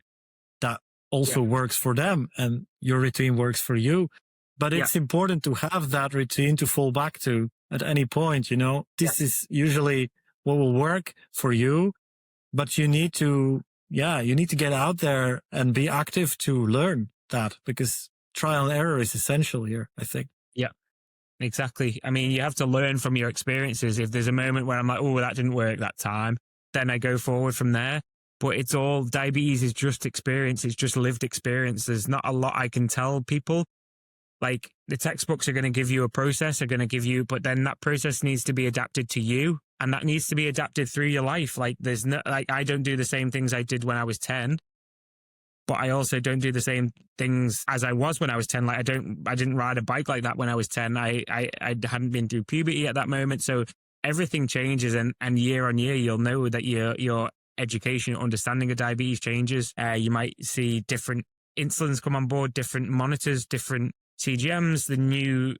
that also works for them and your routine works for you. But it's important to have that routine to fall back to at any point, you know. This is usually what will work for you, but you need to get out there and be active to learn that because trial and error is essential here, I think. Yeah, exactly. I mean, you have to learn from your experiences. If there's a moment where I'm like, oh, that didn't work that time, then I go forward from there. But it's all, diabetes is just experience. It's just lived experience. There's not a lot I can tell people. Like the textbooks are going to give you a process, but then that process needs to be adapted to you. And that needs to be adapted through your life. Like I don't do the same things I did when I was 10. But I also don't do the same things as I was when I was 10. Like I didn't ride a bike like that when I was 10. I hadn't been through puberty at that moment. So everything changes and year on year, you'll know that your education, understanding of diabetes changes. You might see different insulins come on board, different monitors, different CGMs, the new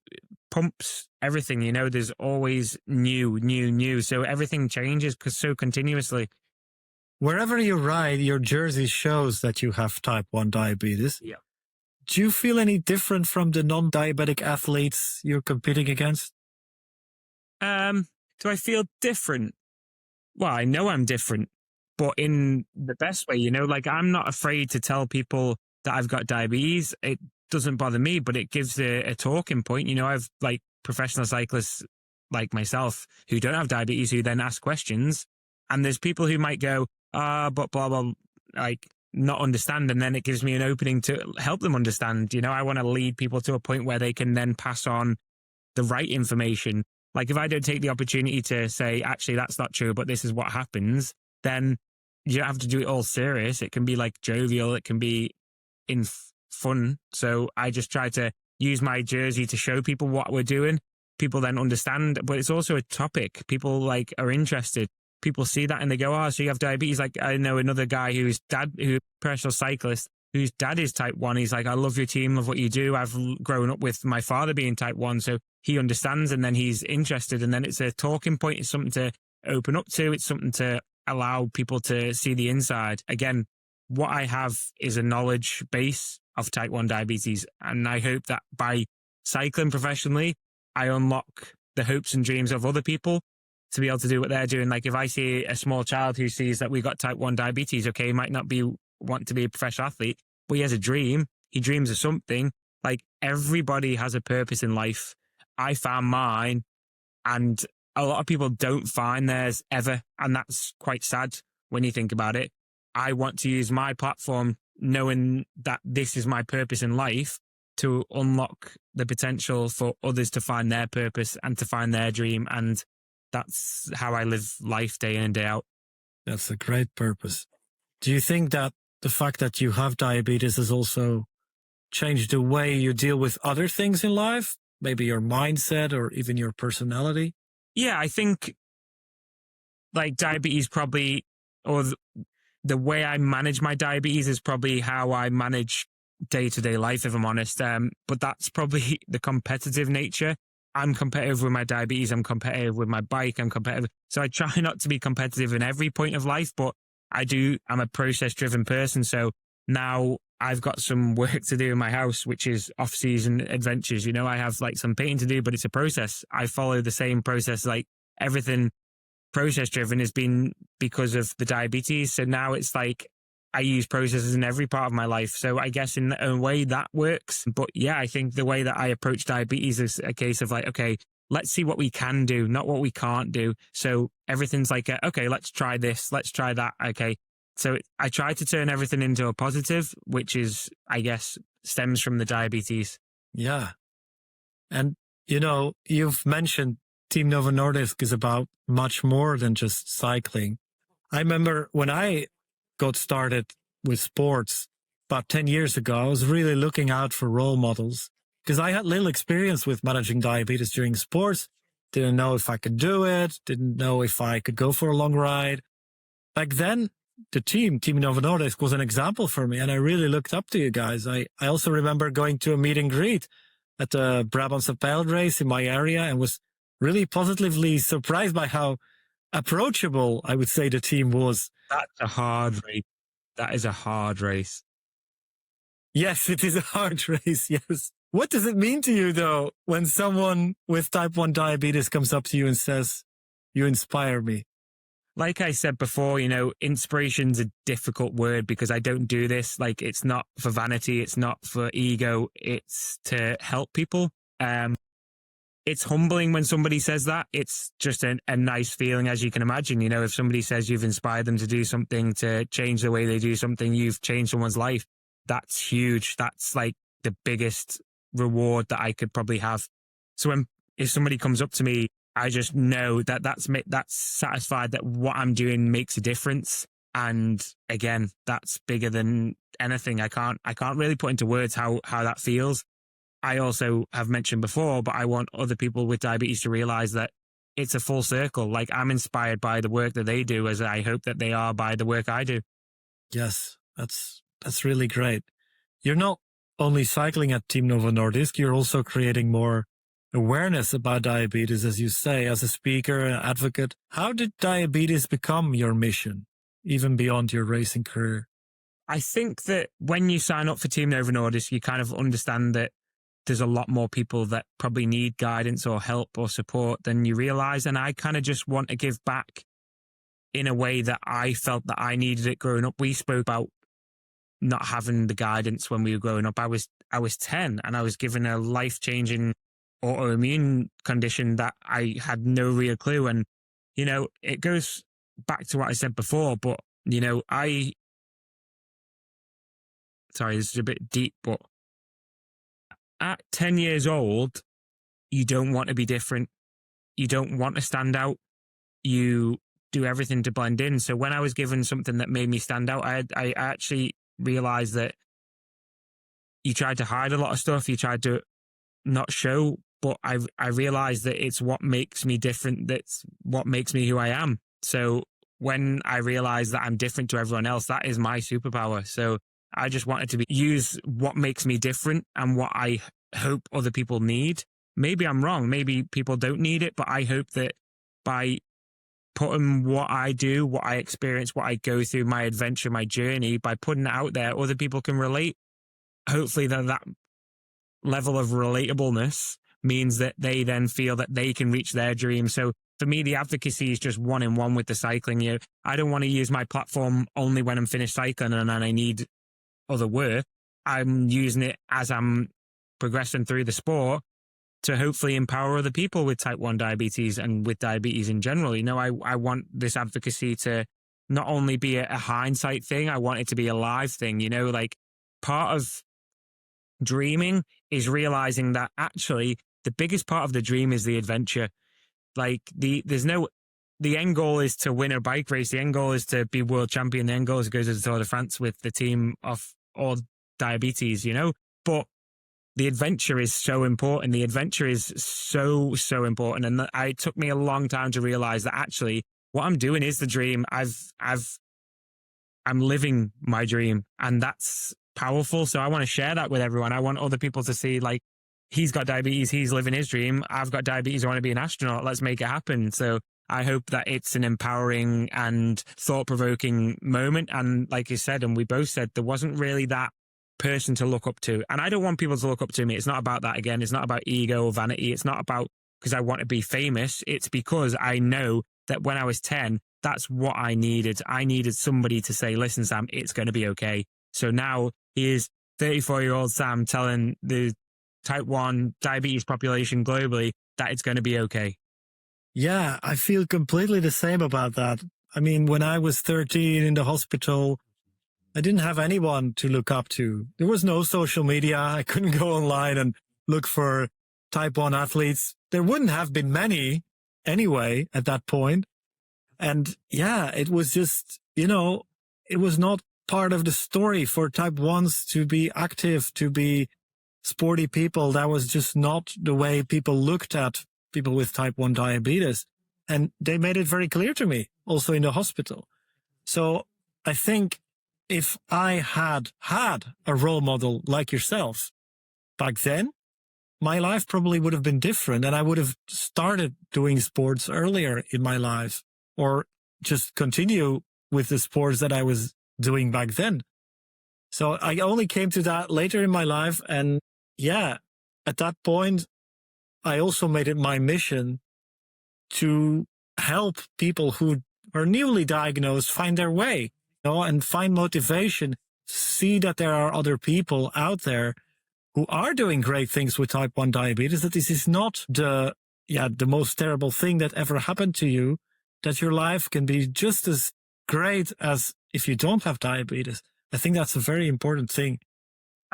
pumps, everything, you know, there's always new. So everything changes so continuously. Wherever you ride, your jersey shows that you have type 1 diabetes. Yeah. Do you feel any different from the non-diabetic athletes you're competing against? Do I feel different? Well, I know I'm different, but in the best way, you know, like I'm not afraid to tell people that I've got diabetes. It doesn't bother me, but it gives a talking point. You know, I've like professional cyclists like myself who don't have diabetes who then ask questions. And there's people who might go, but blah, blah, like not understand. And then it gives me an opening to help them understand. You know, I want to lead people to a point where they can then pass on the right information. Like if I don't take the opportunity to say, actually, that's not true, but this is what happens, then you don't have to do it all serious. It can be like jovial. It can be in fun. So I just try to use my jersey to show people what we're doing. People then understand, but it's also a topic. People like are interested. People see that and they go, oh, so you have diabetes. Like I know another guy who's professional cyclist, whose dad is type 1. He's like, I love your team, love what you do. I've grown up with my father being type 1. So he understands and then he's interested. And then it's a talking point. It's something to open up to. It's something to allow people to see the inside. Again, what I have is a knowledge base of type 1 diabetes. And I hope that by cycling professionally, I unlock the hopes and dreams of other people to be able to do what they're doing. Like if I see a small child who sees that we got type 1 diabetes, okay, he might not want to be a professional athlete, but he has a dream. He dreams of something. Like everybody has a purpose in life. I found mine and a lot of people don't find theirs ever. And that's quite sad when you think about it. I want to use my platform knowing that this is my purpose in life to unlock the potential for others to find their purpose and to find their dream. And that's how I live life day in and day out. That's a great purpose. Do you think that the fact that you have diabetes has also changed the way you deal with other things in life? Maybe your mindset or even your personality? Yeah, I think like diabetes probably, or the way I manage my diabetes is probably how I manage day-to-day life, if I'm honest. But that's probably the competitive nature. I'm competitive with my diabetes. I'm competitive with my bike. I'm competitive. So I try not to be competitive in every point of life, but I'm a process-driven person. So now I've got some work to do in my house, which is off-season adventures. You know, I have like some painting to do, but it's a process. I follow the same process, like everything process driven has been because of the diabetes. So now it's like I use processes in every part of my life. So I guess in a way that works. But yeah, I think the way that I approach diabetes is a case of like, okay, let's see what we can do, not what we can't do. So everything's like, okay, let's try this, let's try that. Okay. So I try to turn everything into a positive, which is, I guess, stems from the diabetes. Yeah. And, you know, you've mentioned Team Novo Nordisk is about much more than just cycling. I remember when I got started with sports about 10 years ago, I was really looking out for role models because I had little experience with managing diabetes during sports. Didn't know if I could do it. Didn't know if I could go for a long ride. Back then, the Team Novo Nordisk was an example for me, and I really looked up to you guys. I also remember going to a meet and greet at the Brabantse Pijl race in my area and was really positively surprised by how approachable, I would say, the team was. That's a hard race. That is a hard race. Yes, it is a hard race, yes. What does it mean to you, though, when someone with type 1 diabetes comes up to you and says, "You inspire me"? Like I said before, you know, inspiration's a difficult word because I don't do this. Like, it's not for vanity. It's not for ego. It's to help people. It's humbling when somebody says that. It's just a nice feeling, as you can imagine. You know, if somebody says you've inspired them to do something, to change the way they do something, you've changed someone's life. That's huge. That's like the biggest reward that I could probably have. So if somebody comes up to me, I just know that that's satisfied that what I'm doing makes a difference. And again, that's bigger than anything. I can't really put into words how that feels. I also have mentioned before, but I want other people with diabetes to realize that it's a full circle. Like, I'm inspired by the work that they do, as I hope that they are by the work I do. Yes, that's really great. You're not only cycling at Team Novo Nordisk, you're also creating more awareness about diabetes, as you say, as a speaker, an advocate. How did diabetes become your mission, even beyond your racing career? I think that when you sign up for Team Novo Nordisk, you kind of understand that there's a lot more people that probably need guidance or help or support than you realize. And I kind of just want to give back in a way that I felt that I needed it growing up. We spoke about not having the guidance when we were growing up. I was 10 and I was given a life-changing autoimmune condition that I had no real clue. And, you know, it goes back to what I said before, but, you know, sorry, this is a bit deep, but at 10 years old, you don't want to be different. You don't want to stand out. You do everything to blend in. So when I was given something that made me stand out, I actually realized that you tried to hide a lot of stuff. You tried to not show, but I realized that it's what makes me different. That's what makes me who I am. So when I realized that I'm different to everyone else, that is my superpower. So I just wanted to use what makes me different and what I hope other people need. Maybe I'm wrong. Maybe people don't need it, but I hope that by putting what I do, what I experience, what I go through, my adventure, my journey, by putting it out there, other people can relate. Hopefully that level of relatableness means that they then feel that they can reach their dream. So for me, the advocacy is just one in one with the cycling. You know, I don't want to use my platform only when I'm finished cycling and I need other work. I'm using it as I'm progressing through the sport to hopefully empower other people with type 1 diabetes and with diabetes in general. You know, I want this advocacy to not only be a hindsight thing, I want it to be a live thing. You know, like, part of dreaming is realizing that actually the biggest part of the dream is the adventure. Like, there's no the end goal is to win a bike race. The end goal is to be world champion. The end goal is to go to the Tour de France with the team of all diabetes, you know, but the adventure is so important. The adventure is so, so important. And it took me a long time to realize that actually what I'm doing is the dream. I'm living my dream, and that's powerful. So I want to share that with everyone. I want other people to see, like, he's got diabetes, he's living his dream. I've got diabetes, I want to be an astronaut. Let's make it happen. So I hope that it's an empowering and thought-provoking moment. And like you said, and we both said, there wasn't really that person to look up to. And I don't want people to look up to me. It's not about that. Again, it's not about ego or vanity. It's not about because I want to be famous. It's because I know that when I was 10, that's what I needed. I needed somebody to say, listen, Sam, it's going to be okay. So now here's 34-year-old Sam telling the type 1 diabetes population globally that it's going to be okay. Yeah, I feel completely the same about that. I mean, when I was 13 in the hospital, I didn't have anyone to look up to. There was no social media. I couldn't go online and look for type 1 athletes. There wouldn't have been many anyway at that point. And yeah, it was just, you know, it was not part of the story for type 1s to be active, to be sporty people. That was just not the way people looked at people with type 1 diabetes. And they made it very clear to me, also in the hospital. So I think if I had a role model like yourself back then, my life probably would have been different, and I would have started doing sports earlier in my life, or just continue with the sports that I was doing back then. So I only came to that later in my life. And yeah, at that point, I also made it my mission to help people who are newly diagnosed find their way, you know, and find motivation, see that there are other people out there who are doing great things with type 1 diabetes, that this is not the most terrible thing that ever happened to you, that your life can be just as great as if you don't have diabetes. I think that's a very important thing.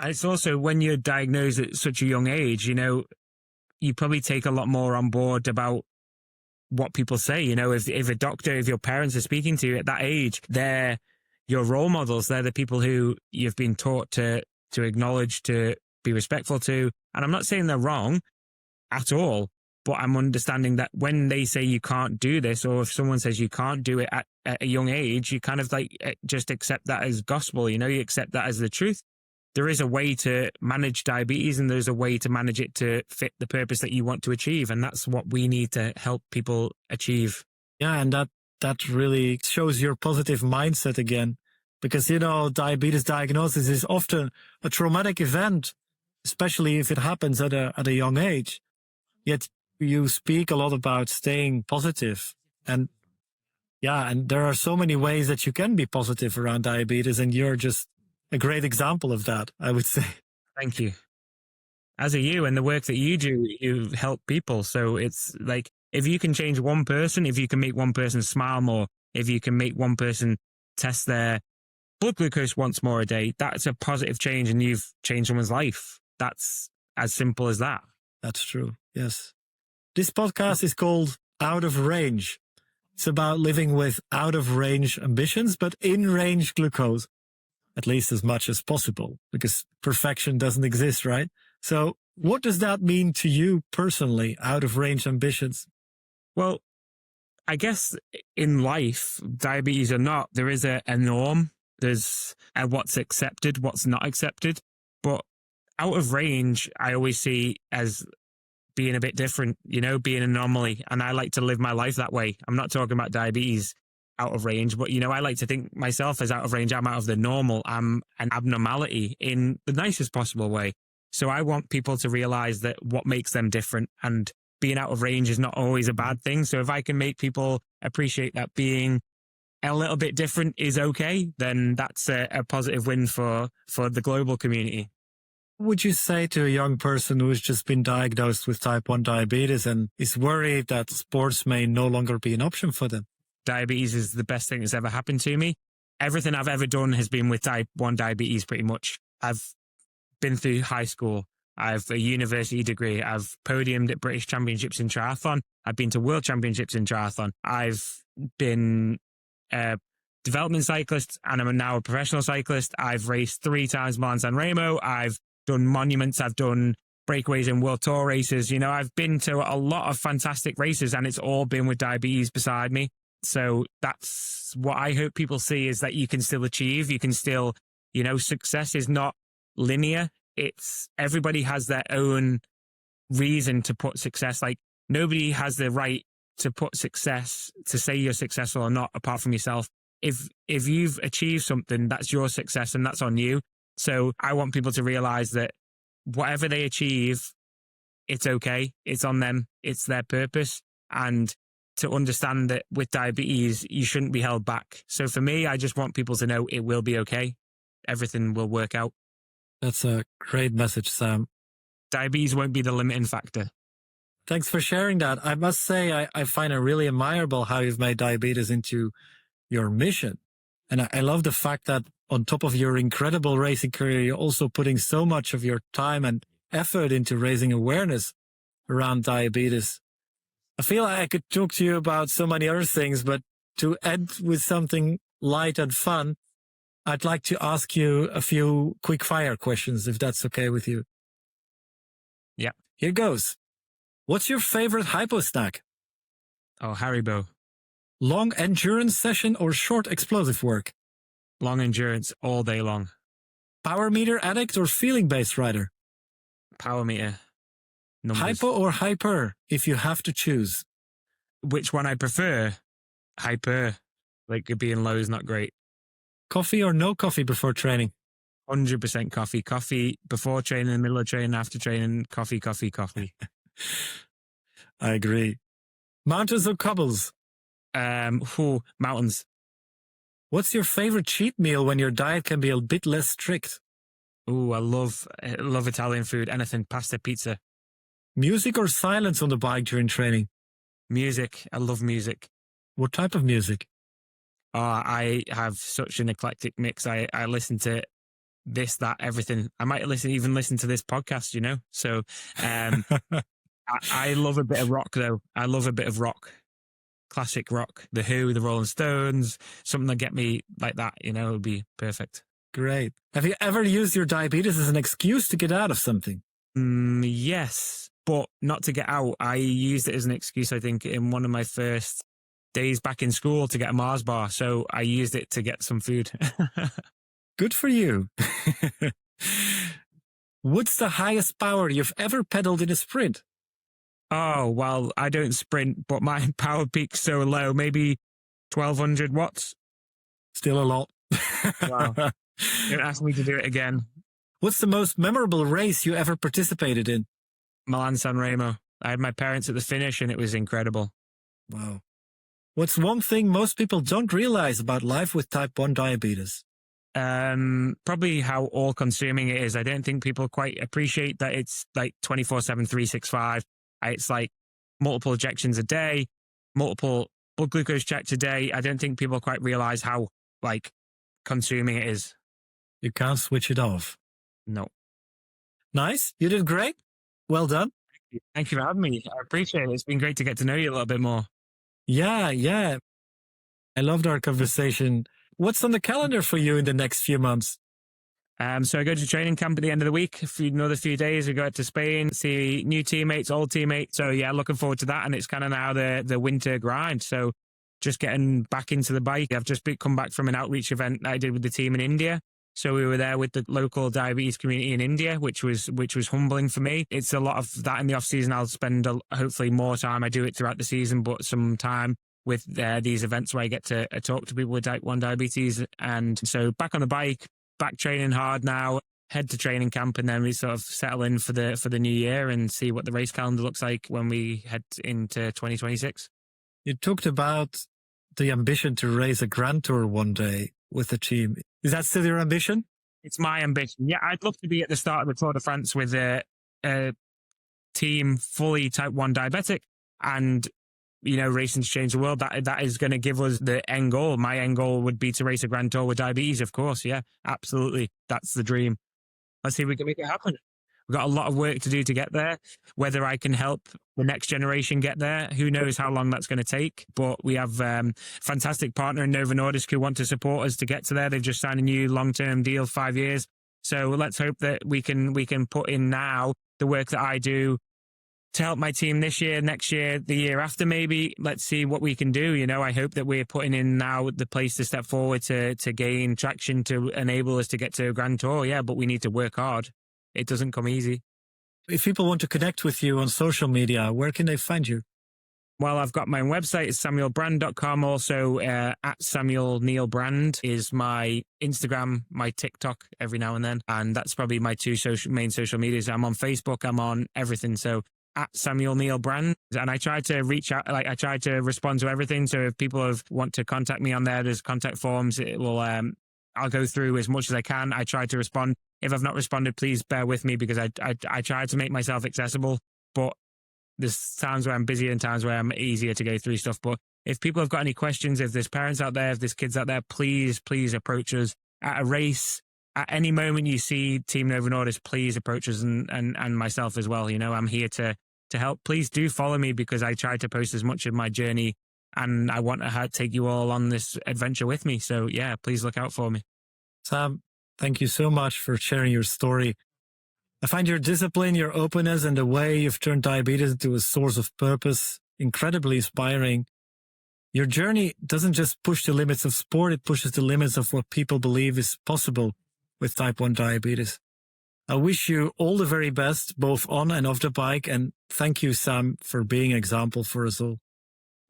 It's also when you're diagnosed at such a young age, you know, you probably take a lot more on board about what people say. You know, if a doctor, if your parents are speaking to you at that age, they're your role models. They're the people who you've been taught to acknowledge, to be respectful to. And I'm not saying they're wrong at all, but I'm understanding that when they say you can't do this, or if someone says you can't do it at a young age, you kind of like just accept that as gospel, you know, you accept that as the truth. There is a way to manage diabetes, and there's a way to manage it to fit the purpose that you want to achieve. And that's what we need to help people achieve. Yeah, and that really shows your positive mindset again, because, you know, diabetes diagnosis is often a traumatic event, especially if it happens at a young age. Yet you speak a lot about staying positive. And yeah, and there are so many ways that you can be positive around diabetes, and you're just a great example of that, I would say. Thank you. As are you, and the work that you do, you help people. So it's like, if you can change one person, if you can make one person smile more, if you can make one person test their blood glucose once more a day, that's a positive change, and you've changed someone's life. That's as simple as that. That's true. Yes. This podcast is called Out of Range. It's about living with out of range ambitions, but in range glucose, at least as much as possible, because perfection doesn't exist, right? So what does that mean to you personally, out of range ambitions? Well, I guess in life, diabetes or not, there is a norm. There's what's accepted, what's not accepted. But out of range, I always see as being a bit different, you know, being an anomaly. And I like to live my life that way. I'm not talking about diabetes out of range, but, you know, I like to think myself as out of range. I'm out of the normal. I'm an abnormality in the nicest possible way. So I want people to realize that what makes them different, and being out of range is not always a bad thing. So if I can make people appreciate that being a little bit different is okay, then that's a positive win for the global community. What would you say to a young person who has just been diagnosed with type 1 diabetes and is worried that sports may no longer be an option for them? Diabetes is the best thing that's ever happened to me. Everything I've ever done has been with type 1 diabetes, pretty much. I've been through high school. I have a university degree. I've podiumed at British Championships in triathlon. I've been to World Championships in triathlon. I've been a development cyclist and I'm now a professional cyclist. I've raced 3 times Milan San Remo. I've done monuments. I've done breakaways in World Tour races. You know, I've been to a lot of fantastic races and it's all been with diabetes beside me. So that's what I hope people see, is that you can still achieve. You can still, you know, success is not linear. It's everybody has their own reason to put success. Like nobody has the right to put success, to say you're successful or not, apart from yourself. If you've achieved something, that's your success and that's on you. So I want people to realize that whatever they achieve, it's okay. It's on them. It's their purpose. And to understand that with diabetes, you shouldn't be held back. So for me, I just want people to know it will be okay. Everything will work out. That's a great message, Sam. Diabetes won't be the limiting factor. Thanks for sharing that. I must say, I find it really admirable how you've made diabetes into your mission. And I love the fact that on top of your incredible racing career, you're also putting so much of your time and effort into raising awareness around diabetes. I feel like I could talk to you about so many other things, but to end with something light and fun, I'd like to ask you a few quick fire questions, if that's okay with you. Yeah. Here goes. What's your favorite hypo snack? Oh, Haribo. Long endurance session or short explosive work? Long endurance all day long. Power meter addict or feeling-based rider? Power meter. Numbers. Hypo or hyper, if you have to choose? Which one I prefer? Hyper. Like being low is not great. Coffee or no coffee before training? 100% coffee. Coffee before training, in the middle of training, after training. Coffee. I agree. Mountains or cobbles? Mountains. What's your favorite cheat meal when your diet can be a bit less strict? I love Italian food. Anything. Pasta, pizza. Music or silence on the bike during training? Music. I love music. What type of music? I have such an eclectic mix. I listen to this, that, everything. I might even listen to this podcast, you know? So I love a bit of rock, though. I love a bit of rock. Classic rock. The Who, the Rolling Stones, something that get me like that, you know, would be perfect. Great. Have you ever used your diabetes as an excuse to get out of something? Yes, but not to get out. I used it as an excuse, I think, in one of my first days back in school to get a Mars bar. So I used it to get some food. Good for you. What's the highest power you've ever pedaled in a sprint? Oh, well, I don't sprint, but my power peak's so low, maybe 1200 watts. Still a lot. Wow. Don't ask me to do it again. What's the most memorable race you ever participated in? Milan San Remo. I had my parents at the finish and it was incredible. Wow. What's one thing most people don't realize about life with type 1 diabetes? Probably how all-consuming it is. I don't think people quite appreciate that it's like 24/7, 365. It's like multiple injections a day, multiple blood glucose checks a day. I don't think people quite realize how like consuming it is. You can't switch it off. No. Nice. You did great. Well done. Thank you for having me. I appreciate it. It's been great to get to know you a little bit more. Yeah. I loved our conversation. What's on the calendar for you in the next few months? So I go to training camp at the end of the week. Another few days, we go out to Spain, see new teammates, old teammates. So yeah, looking forward to that. And it's kind of now the winter grind. So just getting back into the bike. I've just come back from an outreach event that I did with the team in India. So we were there with the local diabetes community in India, which was humbling for me. It's a lot of that in the off season. I'll spend hopefully more time. I do it throughout the season, but some time with these events where I get to talk to people with type 1 diabetes. And so back on the bike, back training hard now, head to training camp, and then we sort of settle in for the new year and see what the race calendar looks like when we head into 2026. You talked about the ambition to race a Grand Tour one day with the team. Is that still your ambition? It's my ambition. Yeah, I'd love to be at the start of the Tour de France with a team fully type 1 diabetic and, you know, racing to change the world. That is going to give us the end goal. My end goal would be to race a Grand Tour with diabetes, of course. Yeah, absolutely. That's the dream. Let's see if we can make it happen. We've got a lot of work to do to get there. Whether I can help the next generation get there, who knows how long that's going to take. But we have a fantastic partner in Novo Nordisk who want to support us to get to there. They've just signed a new long-term deal, 5 years. So let's hope that we can put in now the work that I do to help my team this year, next year, the year after maybe. Let's see what we can do. You know, I hope that we're putting in now the place to step forward to gain traction to enable us to get to a Grand Tour. Yeah, but we need to work hard. It doesn't come easy. If people want to connect with you on social media, where can they find you? Well, I've got my own website, it's samuelbrand.com. Also, at Samuel Neil Brand is my Instagram, my TikTok every now and then. And that's probably my two main social medias. I'm on Facebook, I'm on everything. So at Samuel Neil Brand. And I try to reach out, I try to respond to everything. So if people want to contact me on there, there's contact forms. It will, I'll go through as much as I can. I try to respond. If I've not responded, please bear with me because I try to make myself accessible. But there's times where I'm busy and times where I'm easier to go through stuff. But if people have got any questions, if there's parents out there, if there's kids out there, please approach us at a race. At any moment you see Team Novo Nordisk, please approach us and myself as well. You know, I'm here to help. Please do follow me because I try to post as much of my journey and I want to take you all on this adventure with me. So yeah, please look out for me. Sam, thank you so much for sharing your story. I find your discipline, your openness, and the way you've turned diabetes into a source of purpose incredibly inspiring. Your journey doesn't just push the limits of sport, it pushes the limits of what people believe is possible with type 1 diabetes. I wish you all the very best, both on and off the bike, and thank you, Sam, for being an example for us all.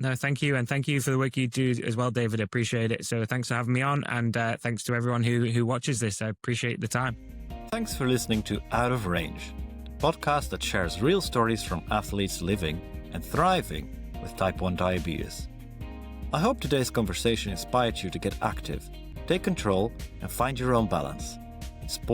No, thank you. And thank you for the work you do as well, David. I appreciate it. So thanks for having me on. And thanks to everyone who watches this. I appreciate the time. Thanks for listening to Out of Range, a podcast that shares real stories from athletes living and thriving with type 1 diabetes. I hope today's conversation inspired you to get active, take control, and find your own balance. In sport,